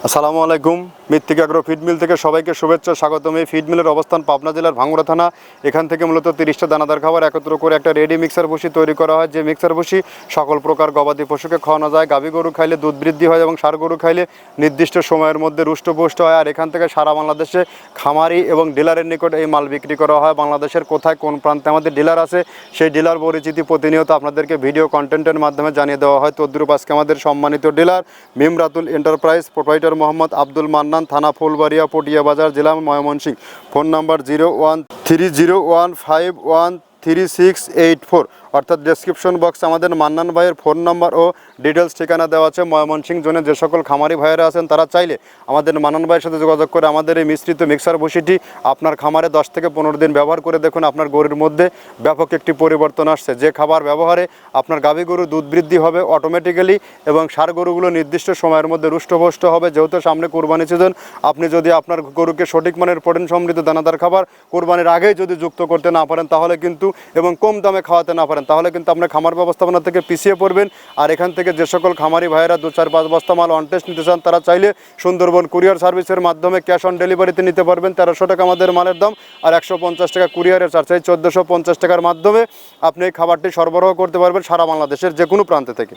আসসালামু আলাইকুম। মৃত্তিকা অ্যাগ্রো ফিড মিল থেকে সবাইকে শুভেচ্ছা, স্বাগতম। এই ফিড মিলের অবস্থান পাবনা জেলার ভাঙ্গুড়া থানা। এখান থেকে মূলত 30টা দানাদার খাবার একত্র করে একটা রেডি মিক্সার ভুসি তৈরি করা হয়, যে মিক্সার ভুসি সকল প্রকার গবাদি পশুকে খাওয়ানো যায়। গাভী গরু খাইলে দুধ বৃদ্ধি হয় এবং ষাঁড় গরু খাইলে নির্দিষ্ট সময়ের মধ্যে রুষ্টপুষ্ট হয়। আর এখান থেকে সারা বাংলাদেশে খামারি এবং ডিলারের নিকট এই মাল বিক্রি করা হয়। বাংলাদেশের কোথায় কোন প্রান্তে আমাদের ডিলার আছে, সেই ডিলার পরিচিতি প্রতিনিয়ত আপনাদেরকে ভিডিও কন্টেন্টের মাধ্যমে জানিয়ে দেওয়া হয়। তদ্রুপ আজকে আমাদের সম্মানিত dealer Mimratul enterprise, proprietor Mohammad Abdul Mannan, থানা ফুলবাড়িয়া, পটিয়া বাজার, জেলা ময়মনসিংহ। ফোন নাম্বার 013015133684, অর্থাৎ ডেসক্রিপশন বক্সে আমাদের মান্নান ভাইয়ের ফোন নাম্বার ও ডিটেলস ঠিকানা দেওয়া আছে। ময়মনসিংহ জোনে যে সকল খামারি ভাইয়েরা আছেন তারা চাইলে আমাদের মান্নান ভাইয়ের সাথে যোগাযোগ করে আমাদের এই মিশ্রিত মিক্সার ভুসিটি আপনার খামারে 10 থেকে 15 দিন ব্যবহার করে দেখুন, আপনার গরুর মধ্যে ব্যাপক একটি পরিবর্তন আসছে। যে খাবার ব্যবহারে আপনার গাভী গরু দুধ বৃদ্ধি হবে অটোমেটিক্যালি এবং ষাঁড় গরুগুলো নির্দিষ্ট সময়ের মধ্যে রুষ্টপুষ্ট হবে। যেহেতু সামনে কোরবানি সিজন, আপনি যদি আপনার গরুকে সঠিক মানের প্রোটিন সমৃদ্ধ দানাদার খাবার কোরবানির আগেই যদি যুক্ত করতে না পারেন তাহলে কিন্তু, এবং কম দামে খাওয়াতে না পারেন তাহলে কিন্তু আপনার খামার ব্যবস্থাপনা থেকে পিছিয়ে পড়বেন। আর এখান থেকে যে সকল খামারি ভাইয়েরা 2-4-5 বস্তা মাল অন টেস্ট নিতে চান তারা চাইলে সুন্দরবন কুরিয়ার সার্ভিসের মাধ্যমে ক্যাশ অন ডেলিভারিতে নিতে পারবেন। 1300 টাকা আমাদের মালের দাম, আর 150 টাকা কুরিয়ারের চার্জ। এই 1450 টাকার মাধ্যমে আপনি এই খাবারটি সরবরাহ করতে পারবেন সারা বাংলাদেশের যে কোনো প্রান্ত থেকে।